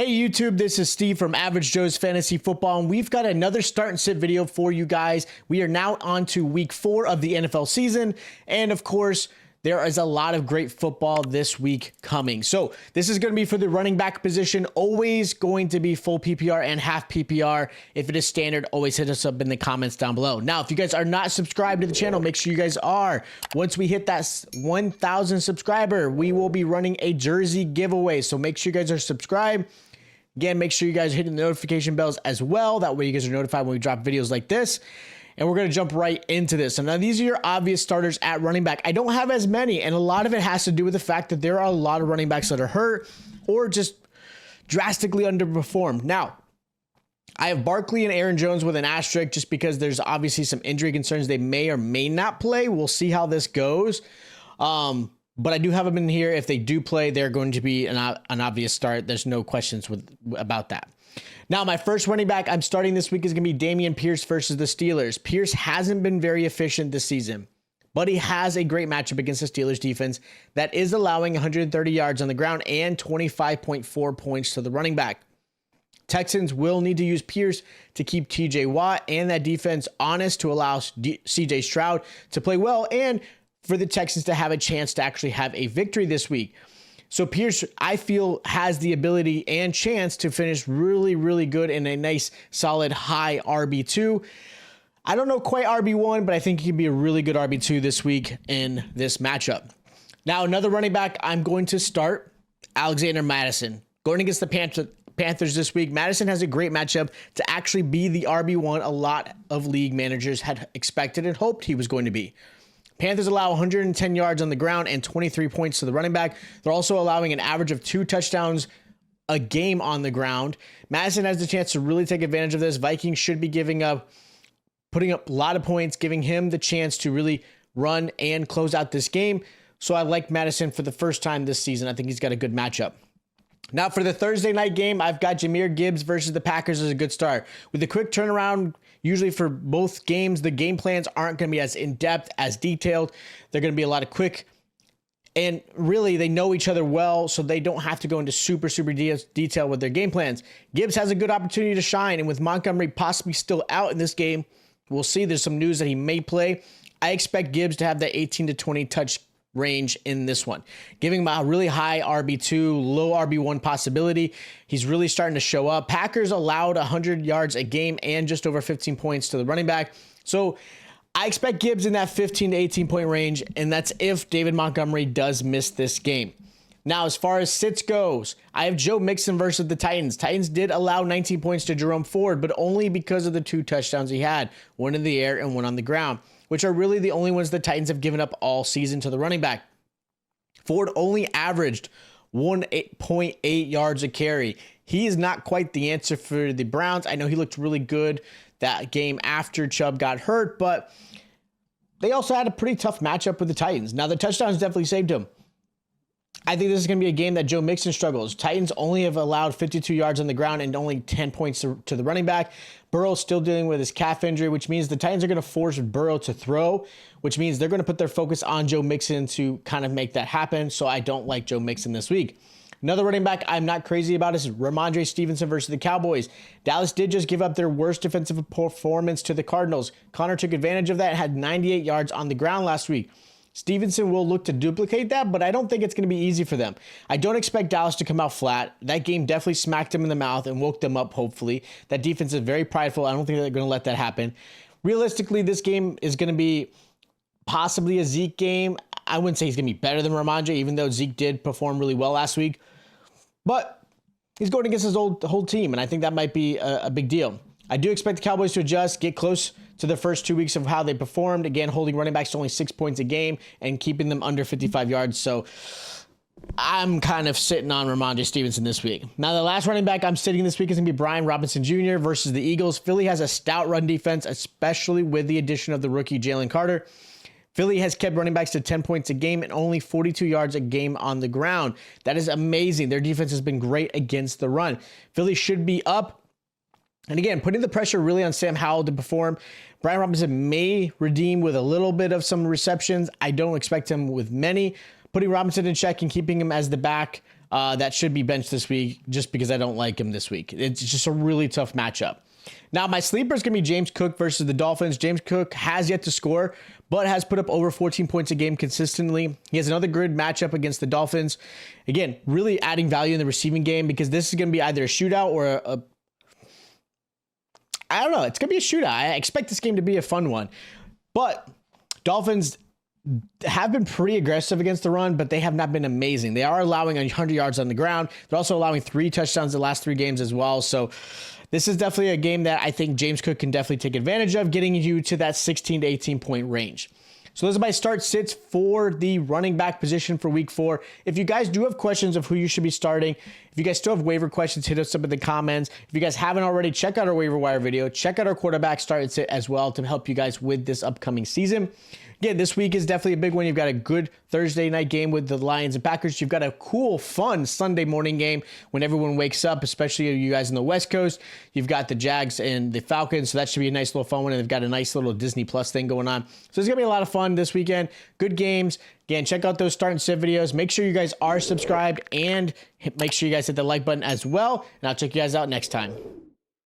Hey YouTube, this is Steve from Average Joe's Fantasy Football, and we've got another start and sit video for you guys. We are now on to week 4 of the NFL season, and of course, there is a lot of great football this week coming. So this is going to be for the running back position, always going to be full PPR and half PPR. If it is standard, always hit us up in the comments down below. Now, if you guys are not subscribed to the channel, make sure you guys are. Once we hit that 1,000 subscriber, we will be running a jersey giveaway. So make sure you guys are subscribed. Again, make sure you guys are hitting the notification bells as well. That way you guys are notified when we drop videos like this. And we're going to jump right into this. And now these are your obvious starters at running back. I don't have as many, and a lot of it has to do with the fact that there are a lot of running backs that are hurt or just drastically underperformed. Now, I have Barkley and Aaron Jones with an asterisk just because there's obviously some injury concerns. They may or may not play. We'll see how this goes. But I do have them in here. If they do play, they're going to be an obvious start. There's no questions about that. Now, my first running back I'm starting this week is going to be Dameon Pierce versus the Steelers. Pierce hasn't been very efficient this season, but he has a great matchup against the Steelers defense that is allowing 130 yards on the ground and 25.4 points to the running back. Texans will need to use Pierce to keep TJ Watt and that defense honest to allow CJ Stroud to play well and for the Texans to have a chance to actually have a victory this week. So Pierce, I feel, has the ability and chance to finish really, really good in a nice, solid, high RB2. I don't know quite RB1, but I think he could be a really good RB2 this week in this matchup. Now, another running back I'm going to start, Alexander Mattison. Going against the Panthers this week, Madison has a great matchup to actually be the RB1 a lot of league managers had expected and hoped he was going to be. Panthers allow 110 yards on the ground and 23 points to the running back. They're also allowing an average of 2 touchdowns a game on the ground. Madison has the chance to really take advantage of this. Vikings should be putting up a lot of points, giving him the chance to really run and close out this game. So I like Madison for the first time this season. I think he's got a good matchup. Now for the Thursday night game, I've got Jahmyr Gibbs versus the Packers as a good start. With a quick turnaround, usually for both games, the game plans aren't going to be as in-depth, as detailed. They're going to be a lot of quick, and really they know each other well, so they don't have to go into super detail with their game plans. Gibbs has a good opportunity to shine, and with Montgomery possibly still out in this game, we'll see. There's some news that he may play. I expect Gibbs to have that 18 to 20 touch range in this one, giving him a really high RB2, low RB1 possibility. He's really starting to show up. Packers allowed 100 yards a game and just over 15 points to the running back. So I expect Gibbs in that 15 to 18 point range, and that's if David Montgomery does miss this game. Now, as far as sits goes, I have Joe Mixon versus the Titans. Titans did allow 19 points to Jerome Ford, but only because of the 2 touchdowns he had, one in the air and one on the ground, which are really the only ones the Titans have given up all season to the running back. Ford only averaged 1.8 yards a carry. He is not quite the answer for the Browns. I know he looked really good that game after Chubb got hurt, but they also had a pretty tough matchup with the Titans. Now, the touchdowns definitely saved him. I think this is going to be a game that Joe Mixon struggles. Titans only have allowed 52 yards on the ground and only 10 points to the running back. Burrow's still dealing with his calf injury, which means the Titans are going to force Burrow to throw, which means they're going to put their focus on Joe Mixon to kind of make that happen. So I don't like Joe Mixon this week. Another running back I'm not crazy about is Ramondre Stevenson versus the Cowboys. Dallas did just give up their worst defensive performance to the Cardinals. Connor took advantage of that and had 98 yards on the ground last week. Stevenson will look to duplicate that, but I don't think it's going to be easy for them. I don't expect Dallas to come out flat. That game definitely smacked them in the mouth and woke them up, hopefully. That defense is very prideful. I don't think they're going to let that happen. Realistically, this game is going to be possibly a Zeke game. I wouldn't say he's going to be better than Ramondre, even though Zeke did perform really well last week. But he's going against his whole team, and I think that might be a big deal. I do expect the Cowboys to adjust, get close to the first 2 weeks of how they performed. Again, holding running backs to only 6 points a game and keeping them under 55 yards. So I'm kind of sitting on Ramondre Stevenson this week. Now, the last running back I'm sitting this week is going to be Brian Robinson Jr. versus the Eagles. Philly has a stout run defense, especially with the addition of the rookie Jalen Carter. Philly has kept running backs to 10 points a game and only 42 yards a game on the ground. That is amazing. Their defense has been great against the run. Philly should be up. And again, putting the pressure really on Sam Howell to perform. Brian Robinson may redeem with a little bit of some receptions. I don't expect him with many. Putting Robinson in check and keeping him as the back that should be benched this week just because I don't like him this week. It's just a really tough matchup. Now, my sleeper is going to be James Cook versus the Dolphins. James Cook has yet to score, but has put up over 14 points a game consistently. He has another good matchup against the Dolphins. Again, really adding value in the receiving game because this is going to be either a shootout or I don't know. It's going to be a shootout. I expect this game to be a fun one. But Dolphins have been pretty aggressive against the run, but they have not been amazing. They are allowing 100 yards on the ground. They're also allowing 3 touchdowns the last 3 games as well. So this is definitely a game that I think James Cook can definitely take advantage of, getting you to that 16 to 18 point range. So those are my start sits for the running back position for week 4. If you guys do have questions of who you should be starting, if you guys still have waiver questions, hit us up in the comments. If you guys haven't already, check out our waiver wire video. Check out our quarterback start and sit as well to help you guys with this upcoming season. Again, this week is definitely a big one. You've got a good Thursday night game with the Lions and Packers. You've got a cool, fun Sunday morning game when everyone wakes up, especially you guys on the West Coast. You've got the Jags and the Falcons, so that should be a nice little fun one. And they've got a nice little Disney Plus thing going on. So it's going to be a lot of fun this weekend. Good games. Again, check out those start and sit videos. Make sure you guys are subscribed and make sure you guys hit the like button as well. And I'll check you guys out next time.